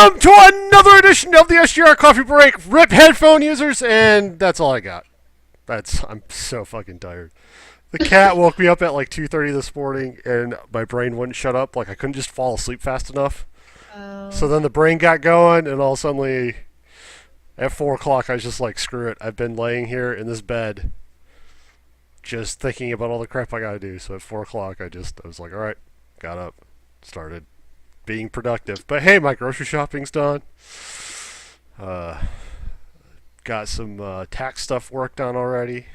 Welcome to another edition of the SGR Coffee Break. RIP headphone users, and that's all I got. I'm so fucking tired. The cat woke me up at like 2:30 this morning, and my brain wouldn't shut up. Like I couldn't just fall asleep fast enough. So then the brain got going, and all suddenly, at 4 o'clock, I was just like, screw it. I've been laying here in this bed, just thinking about all the crap I gotta do. So at 4 o'clock, I was like, all right, got up, started being productive. But hey, my grocery shopping's done. Got some tax stuff worked on already.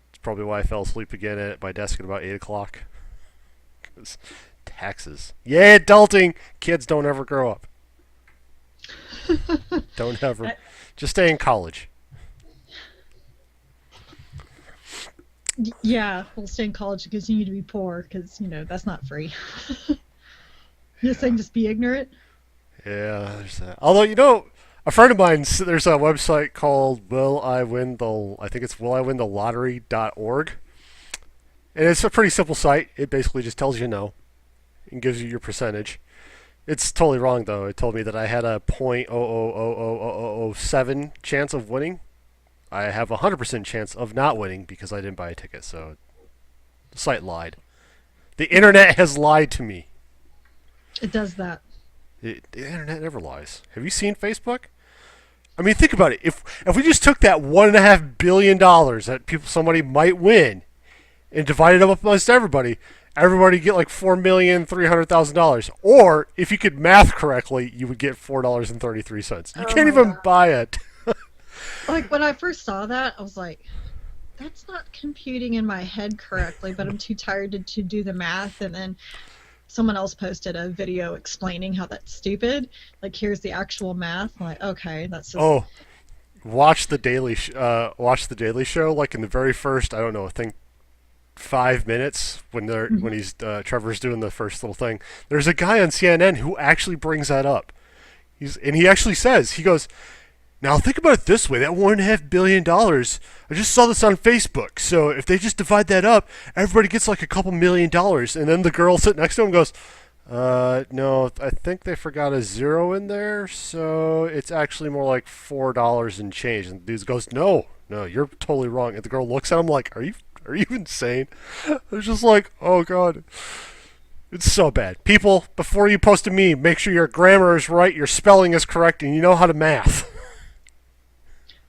It's probably why I fell asleep again at my desk at about 8 o'clock. Because taxes. Yeah, adulting! Kids don't ever grow up. Don't ever. Just stay in college. Yeah, we'll stay in college and continue to be poor because, that's not free. You're saying just be ignorant? Yeah, there's that. Although, a friend of mine, there's a website called I think it's williwinthelottery.org. And it's a pretty simple site. It basically just tells you no and gives you your percentage. It's totally wrong, though. It told me that I had a 0.0000007 chance of winning. I have a 100% chance of not winning because I didn't buy a ticket, so the site lied. The internet has lied to me. It does that. The internet never lies. Have you seen Facebook? I mean, think about it. If we just took that $1.5 billion that somebody might win and divided it up amongst everybody get like $4,300,000. Or if you could math correctly, you would get $4.33. You can't even buy it. Like when I first saw that, I was like, that's not computing in my head correctly, but I'm too tired to do the math. And then someone else posted a video explaining how that's stupid. Like, here's the actual math. I'm like, okay, that's just... Oh, watch the Daily Show. Like in the very first, I think 5 minutes when Trevor's doing the first little thing. There's a guy on CNN who actually brings that up. He actually says, he goes, now think about it this way: that $1.5 billion. I just saw this on Facebook. So if they just divide that up, everybody gets like a couple $1 million. And then the girl sitting next to him goes, "No, I think they forgot a zero in there. So it's actually more like $4 and change." And the dude goes, "No, you're totally wrong." And the girl looks at him like, "Are you insane?" I was just like, "Oh God." It's so bad. People, before you post a meme, make sure your grammar is right, your spelling is correct, and you know how to math.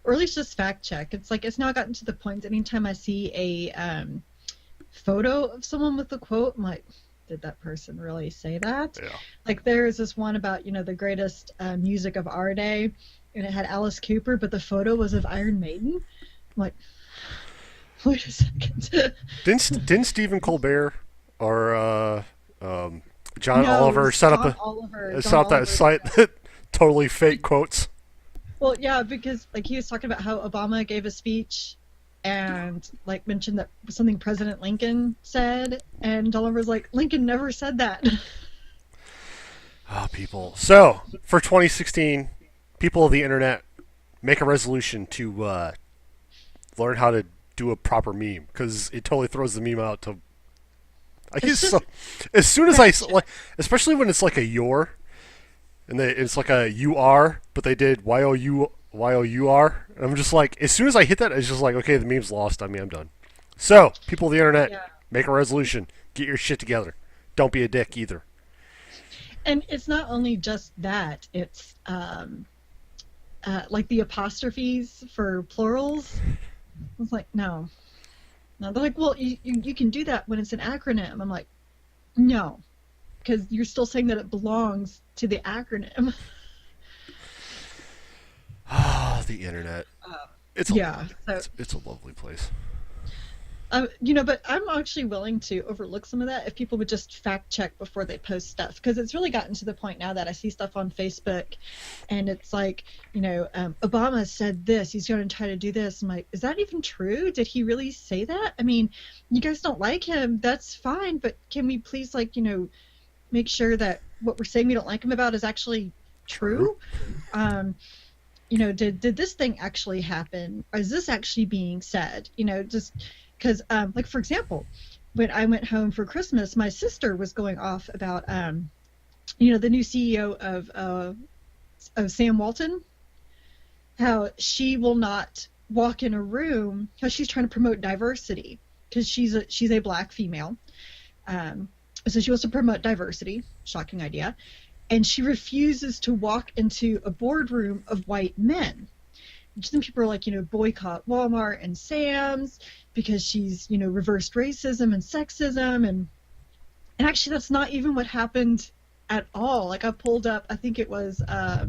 Or at least just fact check. It's like, it's now gotten to the point, anytime I see a photo of someone with a quote, I'm like, did that person really say that? Yeah. Like, there's this one about, the greatest music of our day, and it had Alice Cooper, but the photo was of Iron Maiden. I'm like, wait a second. Didn't Stephen Colbert or John Oliver set up that site that totally fake quotes? Well, yeah, because like he was talking about how Obama gave a speech and like mentioned that something President Lincoln said, and Oliver was like, Lincoln never said that. Ah, people. So for 2016, people of the internet, make a resolution to learn how to do a proper meme, because it totally throws the meme out to. I guess so, as soon as especially when it's like a your. And it's like a UR, but they did YOUR. And I'm just like, as soon as I hit that, it's just like, okay, the meme's lost on me. I'm done. So, people of the internet, make a resolution. Get your shit together. Don't be a dick either. And it's not only just that. It's like the apostrophes for plurals. I was like, no. They're like, well, you can do that when it's an acronym. I'm like, no. Because you're still saying that it belongs to the acronym. The internet. It's a lovely place. But I'm actually willing to overlook some of that if people would just fact check before they post stuff, because it's really gotten to the point now that I see stuff on Facebook and it's like, Obama said this, he's going to try to do this. I'm like, is that even true? Did he really say that? I mean, you guys don't like him, that's fine, but can we please make sure that what we're saying we don't like him about is actually true? Did this thing actually happen? Or is this actually being said? Just because, like, for example, when I went home for Christmas, my sister was going off about, the new CEO of Sam Walton, how she will not walk in a room, how she's trying to promote diversity because she's a black female. Um, so she wants to promote diversity. Shocking idea. And she refuses to walk into a boardroom of white men. Some people are like, boycott Walmart and Sam's because she's, reversed racism and sexism. And actually, that's not even what happened at all. Like, I pulled up, I think it was a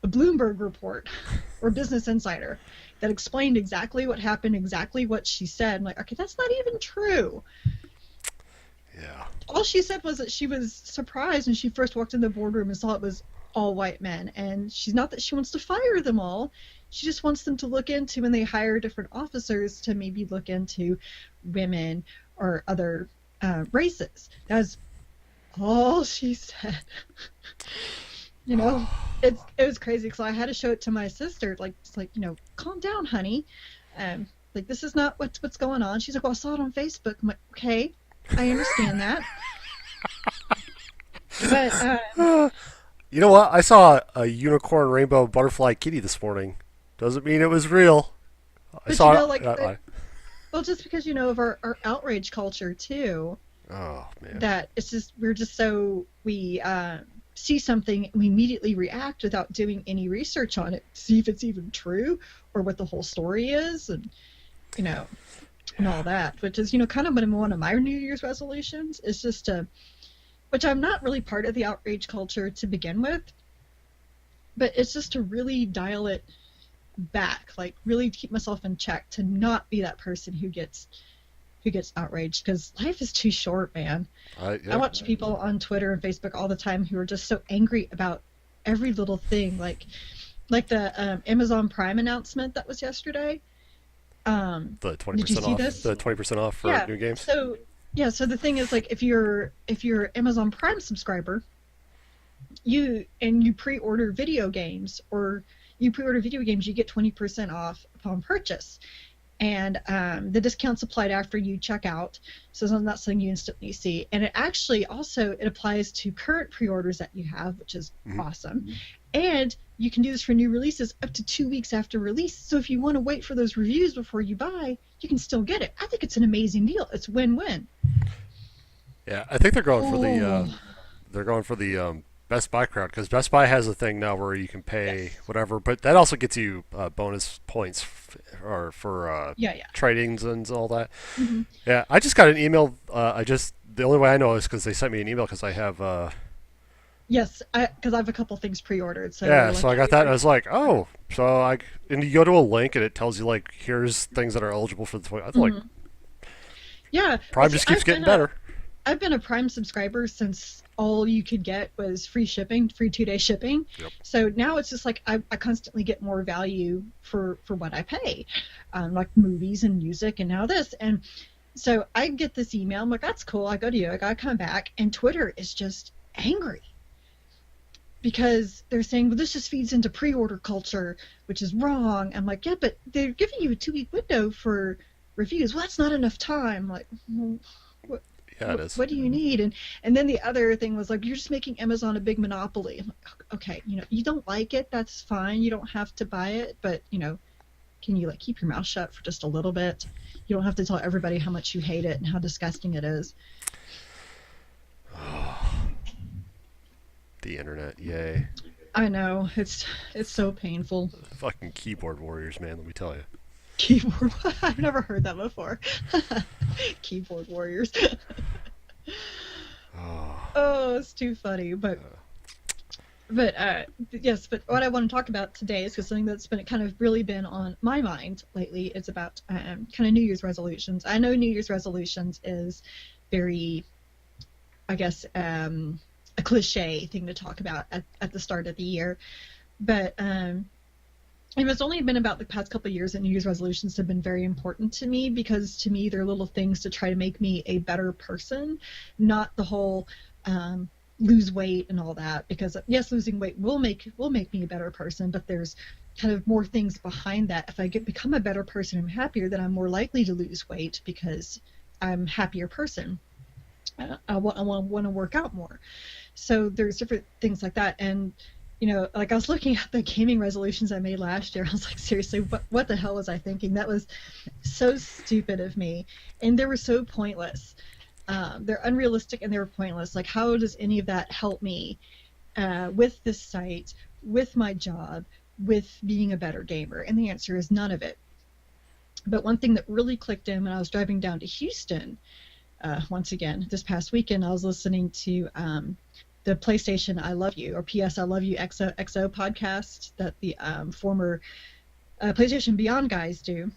Bloomberg report or Business Insider that explained exactly what happened, exactly what she said. I'm like, okay, that's not even true. Yeah. All she said was that she was surprised when she first walked in the boardroom and saw it was all white men. And she's not that she wants to fire them all. She just wants them to look into, when they hire different officers, to maybe look into women or other races. That's all she said. It was crazy because I had to show it to my sister. Like, it's like, calm down, honey. Like, this is not what's going on. She's like, well, I saw it on Facebook. I'm like, okay, I understand that. But you know what? I saw a unicorn rainbow butterfly kitty this morning. Doesn't mean it was real. I saw it. Well, just because of our outrage culture too. Oh man. That it's just we see something and we immediately react without doing any research on it, see if it's even true or what the whole story is, and and all that. Which is kind of one of my New Year's resolutions is just to, which I'm not really part of the outrage culture to begin with, but it's just to really dial it back, like really keep myself in check to not be that person who gets outraged, because life is too short, man. I watch people on Twitter and Facebook all the time who are just so angry about every little thing, like the Amazon Prime announcement that was yesterday. The 20% did you see off. this? The 20% off for new games. So the thing is, like, if you're Amazon Prime subscriber, you pre-order video games, you get 20% off upon purchase. And the discount's applied after you check out, so it's not something you instantly see. And it actually also applies to current pre-orders that you have, which is awesome. And you can do this for new releases up to 2 weeks after release. So if you want to wait for those reviews before you buy, you can still get it. I think it's an amazing deal. It's win-win. Yeah, I think they're going for the Best Buy crowd, because Best Buy has a thing now where you can pay whatever, but that also gets you bonus points for tradings and all that. Mm-hmm. Yeah, I just got an email. The only way I know is because they sent me an email because I have. Yes, because I have a couple things pre-ordered. So yeah, so I got that and I was like, oh, and you go to a link and it tells you like here's things that are eligible for the. I was like, yeah, Prime just keeps getting better. I've been a Prime subscriber since all you could get was free 2-day shipping. Yep. So now it's just like I constantly get more value for what I pay, like movies and music and now this. And so I get this email. I'm like, that's cool. I go to you. I got to come back. And Twitter is just angry because they're saying, well, this just feeds into pre-order culture, which is wrong. I'm like, yeah, but they're giving you a 2-week window for reviews. Well, that's not enough time. Like, well, yeah, it is. What do you need? And then the other thing was like, you're just making Amazon a big monopoly. I'm like, okay, you don't like it, that's fine. You don't have to buy it, but can you like keep your mouth shut for just a little bit? You don't have to tell everybody how much you hate it and how disgusting it is. The internet, yay. I know, it's so painful. Fucking keyboard warriors, man, let me tell you. Keyboard. I've never heard that before. Keyboard warriors. Oh, it's too funny. But yes. But what I want to talk about today is because something that's been kind of really been on my mind lately. It's about kind of New Year's resolutions. I know New Year's resolutions is very, I guess, a cliche thing to talk about at the start of the year, but it's only been about the past couple of years that New Year's resolutions have been very important to me, because to me they're little things to try to make me a better person, not the whole lose weight and all that, because yes, losing weight will make me a better person, but there's kind of more things behind that. If I become a better person, I'm happier, then I'm more likely to lose weight because I'm a happier person. I want to work out more. So there's different things like that. And like I was looking at the gaming resolutions I made last year. I was like, seriously, what the hell was I thinking? That was so stupid of me, and they were so pointless. They're unrealistic and they were pointless. Like, how does any of that help me with this site, with my job, with being a better gamer? And the answer is none of it. But one thing that really clicked in when I was driving down to Houston, once again, this past weekend, I was listening to the PlayStation I Love You, or PS I Love You XO podcast that the former PlayStation Beyond guys do.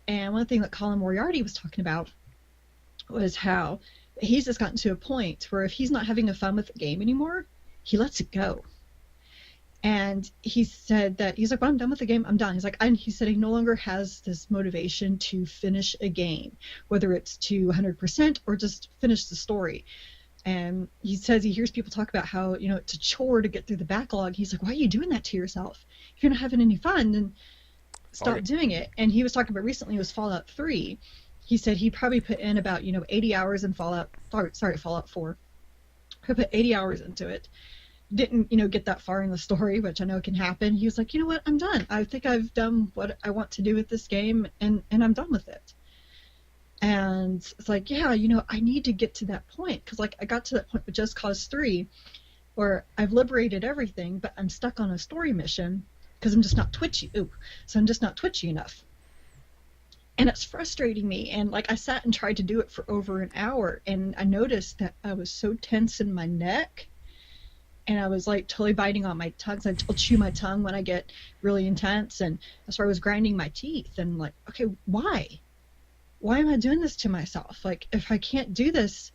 And one thing that Colin Moriarty was talking about was how he's just gotten to a point where if he's not having a fun with the game anymore, he lets it go. And he said that he's like, well, I'm done with the game. I'm done. He's like, he said he no longer has this motivation to finish a game, whether it's to 100% or just finish the story. And he says he hears people talk about how, it's a chore to get through the backlog. He's like, why are you doing that to yourself? If you're not having any fun, then stop doing it. And he was talking about recently was Fallout 3. He said he probably put in about, 80 hours in Fallout 4. He put 80 hours into it. Didn't, get that far in the story, which I know can happen. He was like, you know what, I'm done. I think I've done what I want to do with this game, and I'm done with it. And it's like, yeah, I need to get to that point, because, like, I got to that point with Just Cause 3, where I've liberated everything, but I'm stuck on a story mission, because I'm just not twitchy. So I'm just not twitchy enough. And it's frustrating me. And, like, I sat and tried to do it for over an hour, and I noticed that I was so tense in my neck, and I was like totally biting on my tongue. I'll chew my tongue when I get really intense, and that's where I was grinding my teeth. And like, okay, why am I doing this to myself? Like, if I can't do this,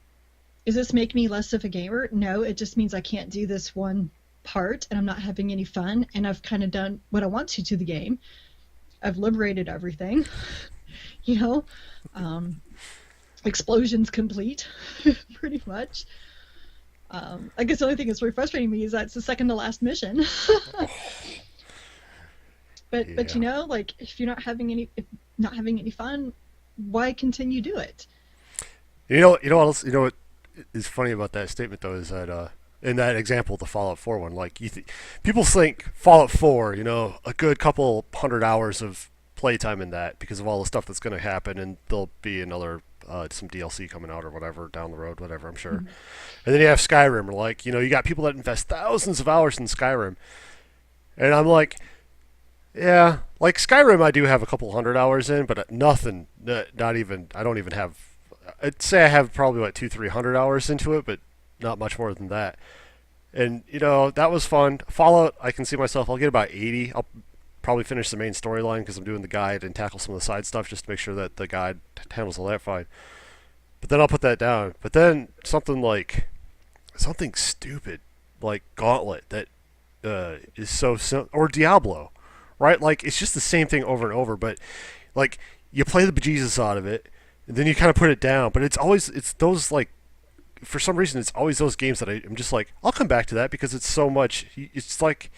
does this make me less of a gamer? No, it just means I can't do this one part, and I'm not having any fun, and I've kind of done what I want to the game. I've liberated everything, explosions complete, pretty much. I guess the only thing that's really frustrating me is that it's the second to last mission. But like, if you're not having any fun, why continue do it? What else? What is funny about that statement though is that in that example, the Fallout 4 one, like people think Fallout 4, a good couple 100 hours of playtime in that because of all the stuff that's going to happen, and there'll be another some DLC coming out or whatever down the road, whatever, I'm sure. Mm-hmm. And then you have Skyrim, like, you got people that invest thousands of hours in Skyrim. And I'm like, yeah, like Skyrim I do have a couple 100 hours in, but nothing, not even, I don't even have, I'd say I have probably like 200-300 hours into it, but not much more than that. And, that was fun. Fallout, I can see myself, I'll get about 80. I'll probably finish the main storyline because I'm doing the guide and tackle some of the side stuff just to make sure that the guide handles all that fine. But then I'll put that down. But then something stupid like Gauntlet that is so simple, or Diablo, right? Like, it's just the same thing over and over, but like you play the bejesus out of it, and then you kind of put it down. But it's those, like, for some reason it's always those games that I'm just like, I'll come back to that because it's so much. It's like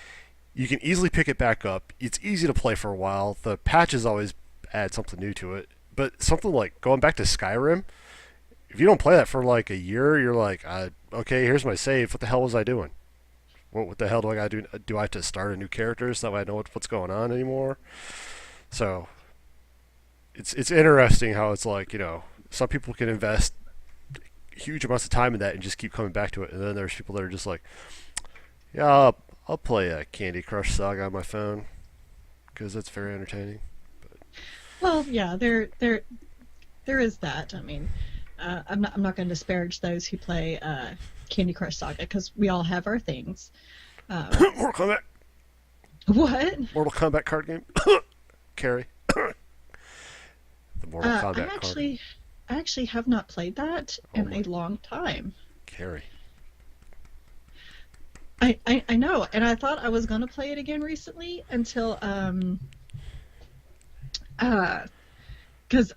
you can easily pick it back up. It's easy to play for a while. The patches always add something new to it. But something like going back to Skyrim, if you don't play that for like a year, you're like, okay, here's my save. What the hell was I doing? What the hell do I gotta do? Do I have to start a new character so that way I know what's going on anymore? So it's interesting how it's like, some people can invest huge amounts of time in that and just keep coming back to it, and then there's people that are just like, yeah, I'll play a Candy Crush Saga on my phone because that's very entertaining. But. Well, yeah, there is that. I mean, I'm not going to disparage those who play Candy Crush Saga because we all have our things. Mortal Kombat. What? Mortal Kombat card game. Carrie. The Mortal Kombat card. I actually have not played that in a long time. Carrie. I know, and I thought I was going to play it again recently until because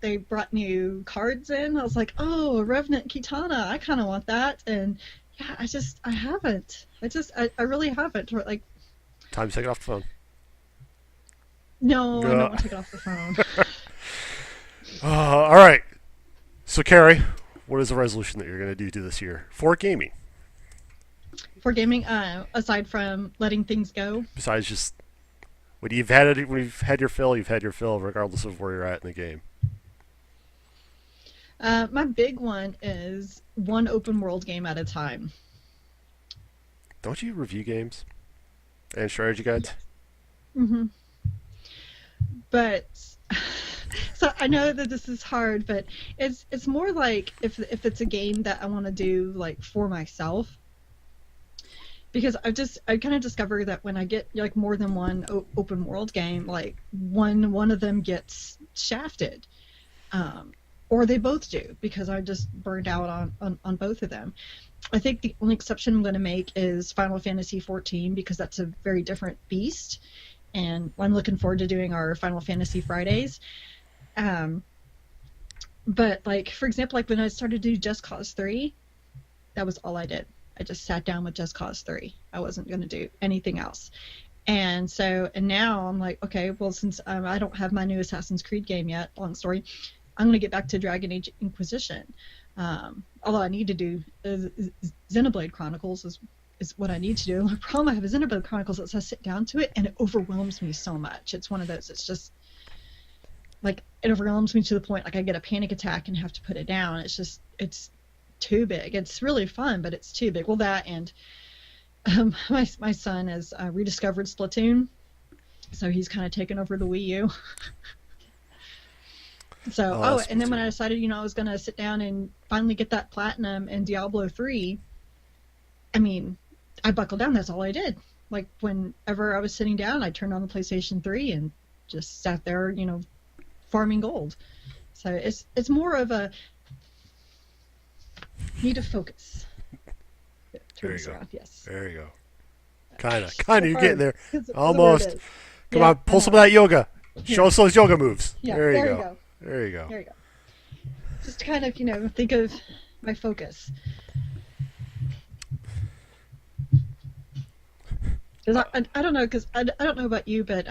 they brought new cards in. I was like, oh, a Revenant Kitana, I kind of want that. And yeah, I haven't. I really haven't. Like, time to take it off the phone. No, I don't want to take it off the phone. All right. So, Carrie, what is the resolution that you're going to do this year for gaming? For gaming, aside from letting things go, Besides just when you've had your fill, you've had your fill, regardless of where you're at in the game. my big one is one open world game at a time. Don't you review games and strategy guides? Yes. hmm But so I know that this is hard, but it's more like if it's a game that I want to do like for myself, because I kind of discovered that when I get like more than one open world game, like one of them gets shafted, um, or they both do because I just burned out on both of them. I think the only exception I'm going to make is Final Fantasy 14 because that's a very different beast, and I'm looking forward to doing our Final Fantasy Fridays. Um, but like for example, like when I started to do Just Cause 3, that was all I did. I just sat down with Just Cause 3. I wasn't going to do anything else. And now I'm like, okay, well, since I don't have my new Assassin's Creed game yet, long story, I'm going to get back to Dragon Age Inquisition. Although I need to do Xenoblade Chronicles is what I need to do. The problem I have with Xenoblade Chronicles is I sit down to it and it overwhelms me so much. It's one of those. It's just like it overwhelms me to the point like I get a panic attack and have to put it down. It's too big. It's really fun, but it's too big. Well, that and my son has rediscovered Splatoon, so he's kind of taken over the Wii U. So, Oh, and then when I Splatoon. decided, I was going to sit down and finally get that platinum in Diablo 3, I mean, I buckled down. That's all I did. Like, whenever I was sitting down, I turned on the PlayStation 3 and just sat there, farming gold. So it's more of a need to focus. Turn There you this go. around, yes. There you go. So You're getting hard, there. 'cause of where it Almost. is. Come Yeah, on, I pull some know. of that yoga. Here, Show us those yoga moves. yeah, There you there you go. go. There you go. There you go. Just to kind of, think of my focus. Because I don't know, because I don't know about you, but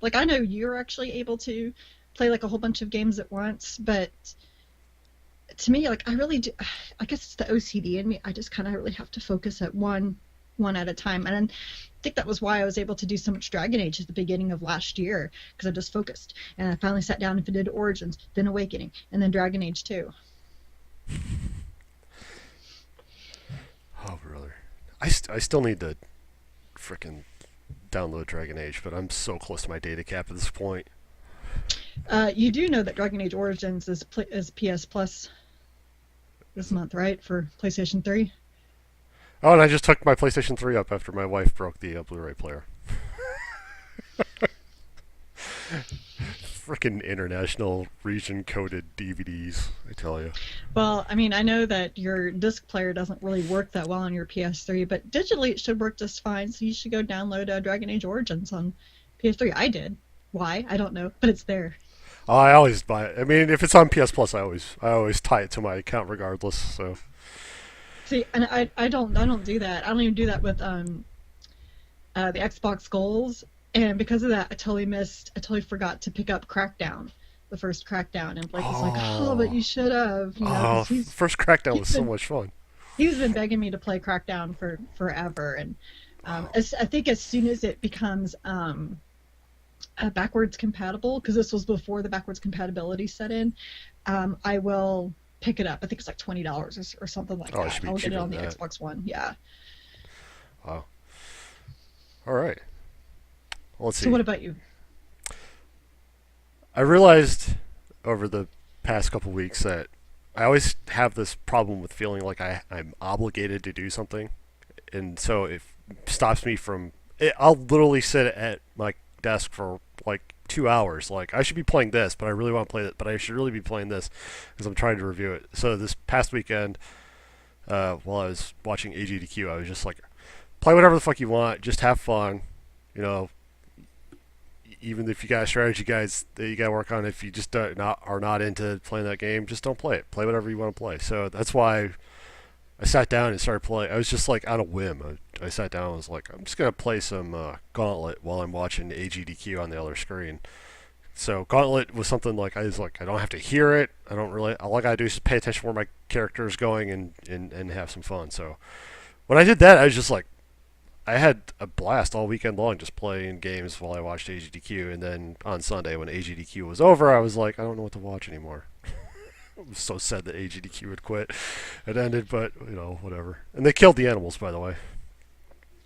like I know you're actually able to play like a whole bunch of games at once, but to me, like I really do, I guess it's the OCD in me. I just kind of really have to focus at one at a time, and I think that was why I was able to do so much Dragon Age at the beginning of last year because I just focused, and I finally sat down and did Origins, then Awakening, and then Dragon Age 2. Oh, brother. I still need to frickin' download Dragon Age, but I'm so close to my data cap at this point. You do know that Dragon Age Origins is PS Plus this month, right? For PlayStation 3. Oh, and I just took my PlayStation 3 up after my wife broke the Blu-ray player. Frickin' international region coded DVDs, I tell you. Well, I mean, I know that your disc player doesn't really work that well on your PS3, but digitally it should work just fine. So you should go download Dragon Age Origins on PS3. I did. Why? I don't know, but it's there. Oh, I always buy it. I mean, if it's on PS Plus, I always tie it to my account regardless. So, See, and I don't do that. I don't even do that with the Xbox Goals, and because of that, I totally forgot to pick up Crackdown, the first Crackdown, and Blake was like, "Oh, but oh, you should have," oh, because first Crackdown he's was so been much fun. he's been begging me to play Crackdown for forever, and Wow. I think as soon as it becomes backwards compatible, because this was before the backwards compatibility set in, I will pick it up. I think it's like $20 or something like Oh, it that. should be I'll get it cheaper on than the that. Xbox One. Yeah. Wow. All right. Well, let's So see. what about you? I realized over the past couple weeks that I always have this problem with feeling like I'm obligated to do something, and so it stops me from. I'll literally sit at my desk for like 2 hours. Like I should be playing this, but I really want to play it. But I should really be playing this because I'm trying to review it. So this past weekend, while I was watching AGDQ, I was just like, play whatever the fuck you want, just have fun. You know, even if you got strategy guides that you got to work on, if you just are not into playing that game, just don't play it. Play whatever you want to play. So that's why I sat down and started playing. I was just like on a whim. I sat down and was like, I'm just gonna play some Gauntlet while I'm watching AGDQ on the other screen. So Gauntlet was something like I was like, I don't have to hear it. All I gotta do is pay attention where my character is going and have some fun. So when I did that, I was just like, I had a blast all weekend long just playing games while I watched AGDQ. And then on Sunday, when AGDQ was over, I was like, I don't know what to watch anymore. I was so sad that AGDQ would quit. It ended, but whatever. And they killed the animals, by the way.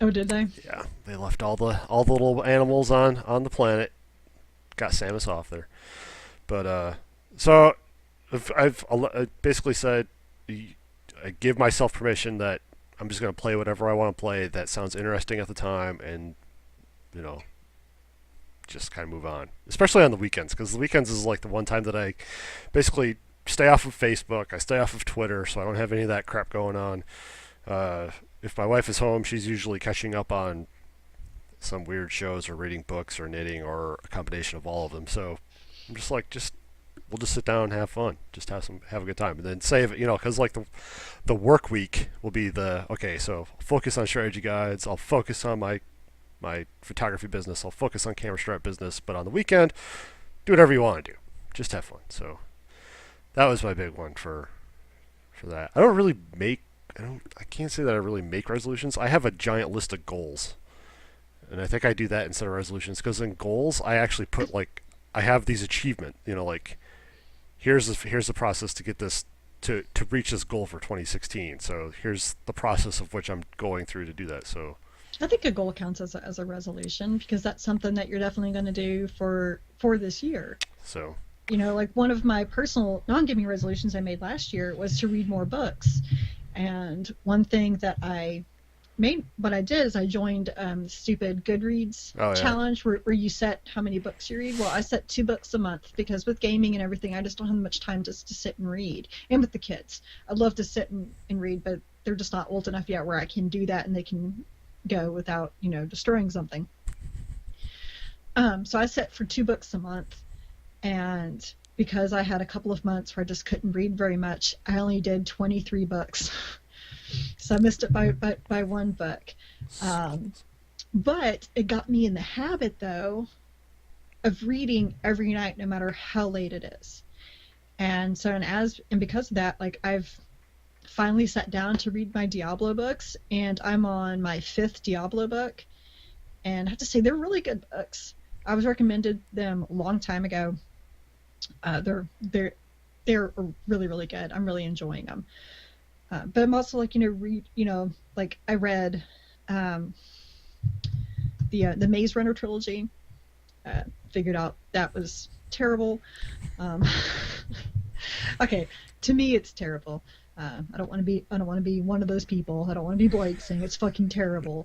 Oh, did they? Yeah, they left all the little animals on the planet. Got Samus off there. But so I've basically said I give myself permission that I'm just going to play whatever I want to play that sounds interesting at the time, and you know just kind of move on. Especially on the weekends, because the weekends is like the one time that I basically stay off of Facebook. I stay off of Twitter, so I don't have any of that crap going on. If my wife is home, she's usually catching up on some weird shows or reading books or knitting or a combination of all of them. So I'm just like, we'll just sit down and have fun, just have a good time, and then save it, because like the work week will be okay. So I'll focus on strategy guides. I'll focus on my photography business. I'll focus on camera strap business. But on the weekend, do whatever you want to do. Just have fun. So that was my big one for that. I can't say that I really make resolutions. I have a giant list of goals. And I think I do that instead of resolutions, because in goals I actually put like I have these achievement, like here's the process to get this to reach this goal for 2016. So here's the process of which I'm going through to do that. So I think a goal counts as a resolution, because that's something that you're definitely going to do for this year. So like one of my personal non-gaming resolutions I made last year was to read more books. And one thing that what I did is I joined stupid Goodreads challenge where you set how many books you read. Well, I set 2 books a month, because with gaming and everything, I just don't have much time just to sit and read. And with the kids, I'd love to sit and read, but they're just not old enough yet where I can do that and they can go without, destroying something. So I set for 2 books a month, and because I had a couple of months where I just couldn't read very much, I only did 23 books. So I missed it by 1 book. But it got me in the habit, though, of reading every night, no matter how late it is. And so, and because of that, like, I've finally sat down to read my Diablo books, and I'm on my 5th Diablo book. And I have to say, they're really good books. I was recommended them a long time ago. They're really, really good. I'm really enjoying them. But I'm also like, like I read the Maze Runner trilogy. Figured out that was terrible. Okay, to me it's terrible. I don't want to be one of those people. I don't want to be Blake saying it's fucking terrible.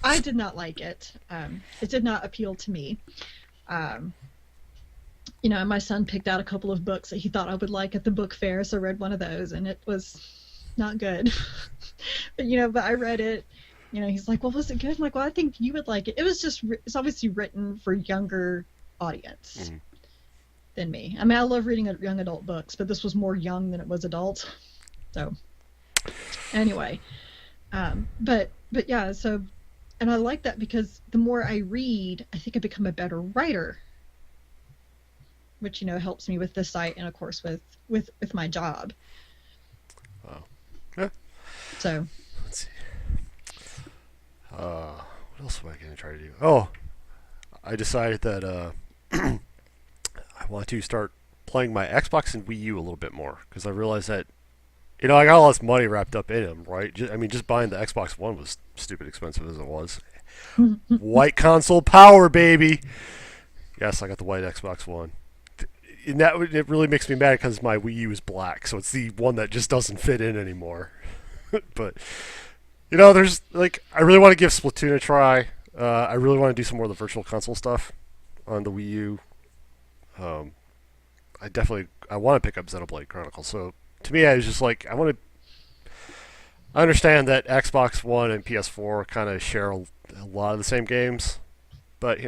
I did not like it. It did not appeal to me. And my son picked out a couple of books that he thought I would like at the book fair, so I read one of those, and it was not good. But I read it. He's like, well, was it good? I'm like, well, I think you would like it. It's obviously written for younger audience than me. I mean, I love reading young adult books, but this was more young than it was adult. So anyway, but yeah, so, and I like that, because the more I read, I think I become a better writer, which helps me with the site and of course with my job. Wow. Yeah. So let's see. What else am I going to try to do? Oh, I decided that I want to start playing my Xbox and Wii U a little bit more, because I realized that I got all this money wrapped up in them, right? Just buying the Xbox One was stupid expensive as it was. White console power, baby. Yes, I got the white Xbox One. And it really makes me mad, because my Wii U is black, so it's the one that just doesn't fit in anymore. But there's I really want to give Splatoon a try. I really want to do some more of the virtual console stuff on the Wii U. I want to pick up Xenoblade Chronicles. So to me, I was just like, I understand that Xbox One and PS4 kind of share a lot of the same games, but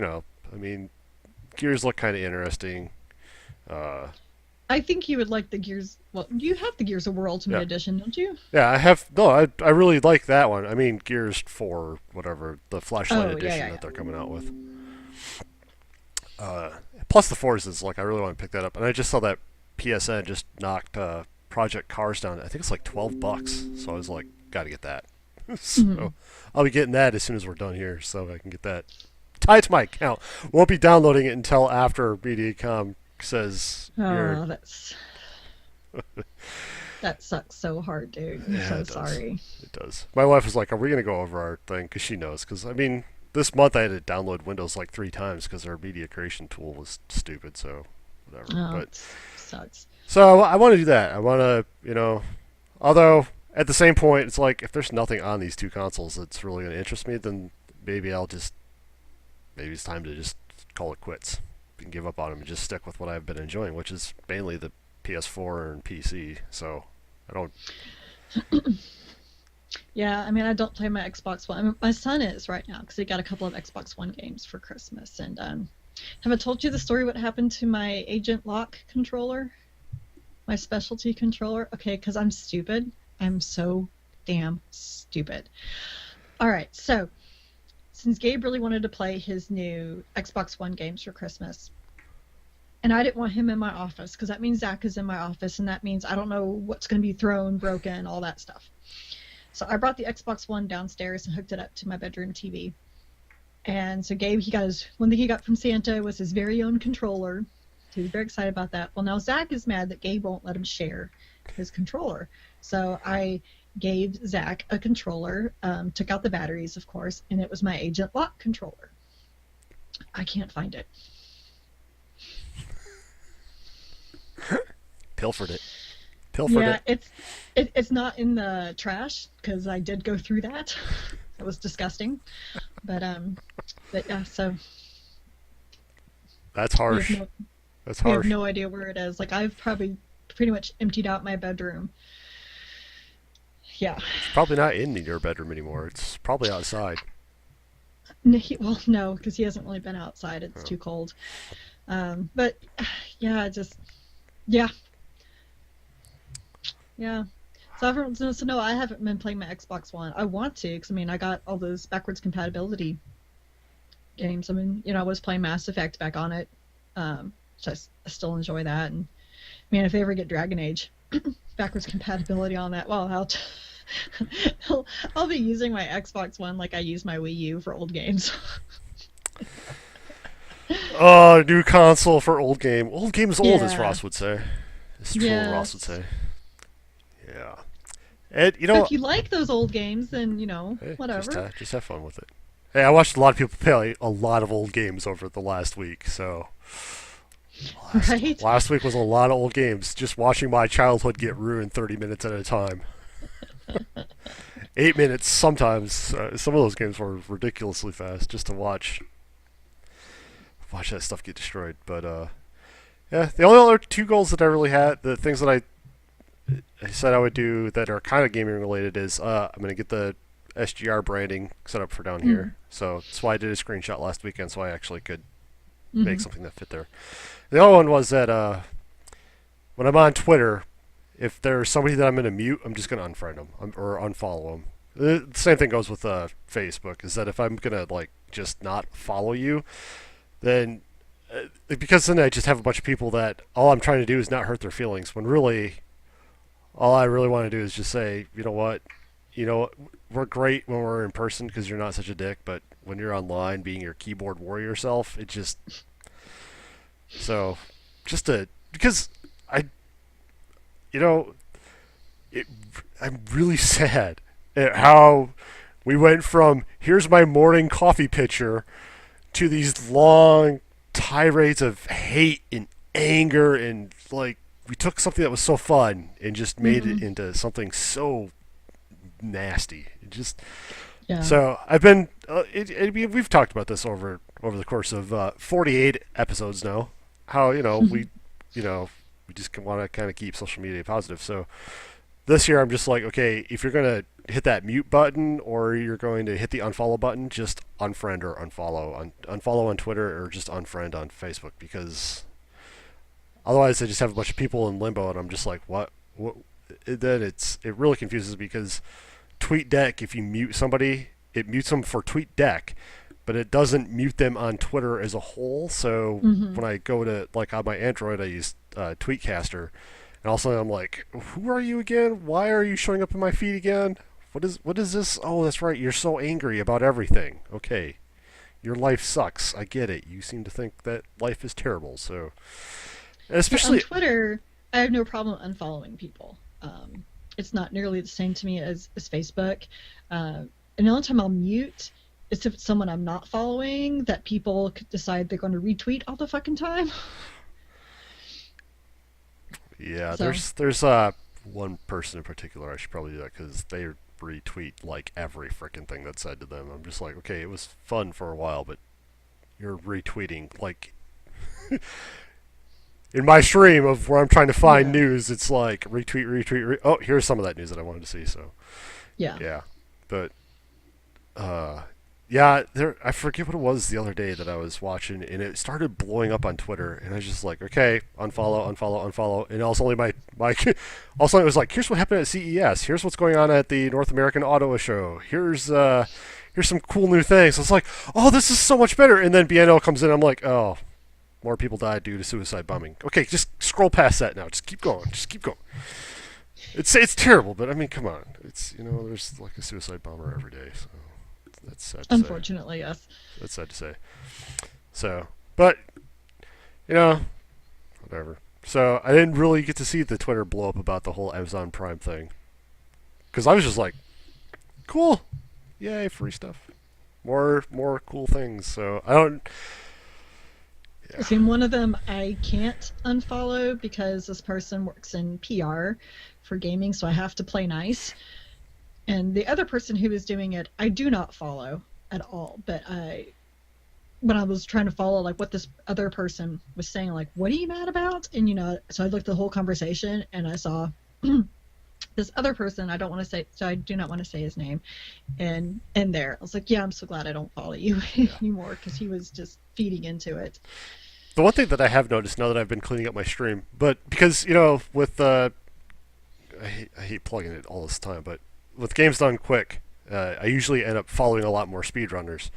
Gears look kind of interesting. I think you would like the Gears. Well, you have the Gears of War Ultimate Edition, don't you? Yeah, I have. No, I really like that one. I mean, Gears 4, whatever, the Flashlight Edition that they're coming out with. Plus the Forzas, I really want to pick that up. And I just saw that PSN just knocked Project Cars down. I think it's like $12. So I was like, got to get that. So I'll be getting that as soon as we're done here, so I can get that tied to my account. Won't be downloading it until after MediaCom says you're. Oh, that sucks so hard, dude. I'm Yeah, so it does. sorry. It does. My wife was like, "Are we gonna go over our thing?" Because she knows. Because I mean, this month I had to download Windows like 3 times because our media creation tool was stupid. So whatever. Oh, But it sucks. so I want to do that. I want to, although at the same point, it's like if there's nothing on these two consoles that's really going to interest me, then maybe maybe it's time to just call it quits and give up on them and just stick with what I've been enjoying, which is mainly the PS4 and PC. So I don't. Yeah, I mean, I don't play my Xbox One. I mean, my son is right now because he got a couple of Xbox One games for Christmas. And have I told you the story what happened to my Agent Lock controller? My specialty controller? Okay, because I'm stupid. I'm so damn stupid. All right, so since Gabe really wanted to play his new Xbox One games for Christmas, and I didn't want him in my office because that means Zach is in my office, and that means I don't know what's going to be thrown, broken, all that stuff. So I brought the Xbox One downstairs and hooked it up to my bedroom TV. And so Gabe, he got his one thing he got from Santa was his very own controller. So he was very excited about that. Well, now Zach is mad that Gabe won't let him share his controller. So I gave Zach a controller, took out the batteries, of course, and it was my Agent Lock controller. I can't find it. Pilfered it. Pilfered Yeah, it. it's not in the trash because I did go through that. It was disgusting. But yeah, so That's we have harsh. no That's we have harsh. no idea where it is. Like I've probably pretty much emptied out my bedroom. Yeah. It's probably not in your bedroom anymore. It's probably outside. Well, no, because he hasn't really been outside. It's Oh. too cold. But yeah, just yeah, yeah. So everyone wants to know I haven't been playing my Xbox One. I want to, because I mean I got all those backwards compatibility games. I mean, I was playing Mass Effect back on it, which I still enjoy that. And man, if they ever get Dragon Age backwards compatibility on that, well, I'll be using my Xbox One like I use my Wii U for old games. Oh, new console for old game. Old game is old, as Yeah. Ross would say. As Troll Ross would Yes. say. Yeah. And But if you like those old games, then hey, whatever. just have fun with it. Hey, I watched a lot of people play a lot of old games over the last week. So Right? last week was a lot of old games. Just watching my childhood get ruined 30 minutes at a time. 8 minutes sometimes. Some of those games were ridiculously fast just to watch that stuff get destroyed. But yeah, the only other two goals that I really had, the things that I said I would do that are kind of gaming related, is I'm gonna get the SGR branding set up for down Mm. here. So that's why I did a screenshot last weekend, so I actually could make Hmm. something that fit there. The other one was that when I'm on Twitter, if there's somebody that I'm going to mute, I'm just going to unfriend them or unfollow them. The same thing goes with Facebook. Is that if I'm going to like just not follow you, then because then I just have a bunch of people that all I'm trying to do is not hurt their feelings. When really, all I really want to do is just say, you know what, we're great when we're in person because you're not such a dick, but when you're online, being your keyboard warrior self, it just so just to because I you know it, I'm really sad at how we went from here's my morning coffee pitcher to these long tirades of hate and anger and like we took something that was so fun and just made it Hmm. into something so nasty. It just Yeah. so I've been we've talked about this over the course of 48 episodes now. How you know we just want to kind of keep social media positive. So this year I'm just like, okay, if you're gonna hit that mute button or you're going to hit the unfollow button, just unfriend or unfollow on Twitter or just unfriend on Facebook because otherwise I just have a bunch of people in limbo and I'm just like, what? Then it really confuses me because TweetDeck, if you mute somebody, it mutes them for TweetDeck, but it doesn't mute them on Twitter as a whole. So Hmm. when I go to like on my Android, I use Tweetcaster, and also I'm like, who are you again? Why are you showing up in my feed again? what is this? Oh, that's right. You're so angry about everything. Okay, your life sucks. I get it. You seem to think that life is terrible. So, Yeah, on especially, Twitter, I have no problem unfollowing people. It's not nearly the same to me as Facebook. And the only time I'll mute is if it's someone I'm not following that people could decide they're going to retweet all the fucking time. yeah. So, There's one person in particular. I should probably do that because they retweet like every freaking thing that's said to them. I'm just like, okay, it was fun for a while, but you're retweeting like in my stream of where I'm trying to find yeah, news. It's like retweet, retweet, oh, here's some of that news that I wanted to see. So yeah. yeah, but uh, yeah, there. I forget what it was the other day that I was watching, and it started blowing up on Twitter, and I was just like, okay, unfollow, unfollow, unfollow, and also only my also it was like, here's what happened at CES, here's what's going on at the North American Auto Show, here's some cool new things. I was like, oh, this is so much better, and then BNL comes in, I'm like, oh, more people died due to suicide bombing. Okay, just scroll past that now. Just keep going. Just keep going. It's terrible, but I mean, come on. It's there's like a suicide bomber every day, so that's sad to say. Unfortunately, yes. That's sad to say. So, but you know, whatever. So I didn't really get to see the Twitter blow up about the whole Amazon Prime thing because I was just like, cool, yay, free stuff, more cool things. So I don't. Yeah. See, one of them I can't unfollow because this person works in PR for gaming, so I have to play nice. And the other person who was doing it, I do not follow at all. But when I was trying to follow like what this other person was saying, like, what are you mad about? And so I looked at the whole conversation and I saw this other person. I don't want to say, so I do not want to say his name. And there, I was like, yeah, I'm so glad I don't follow you Yeah. anymore because he was just feeding into it. The one thing that I have noticed now that I've been cleaning up my stream, but because with I hate plugging it all this time, but with games done quick, I usually end up following a lot more speedrunners,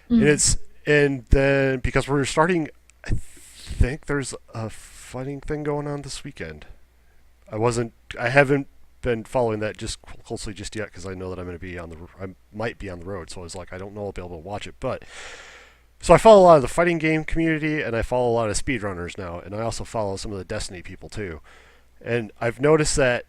and Mm. and then because we're starting, I think there's a fighting thing going on this weekend. I haven't been following that just closely just yet because I know that I might be on the road, so I was like, I don't know I'll be able to watch it, but. So I follow a lot of the fighting game community, and I follow a lot of speedrunners now, and I also follow some of the Destiny people too. And I've noticed that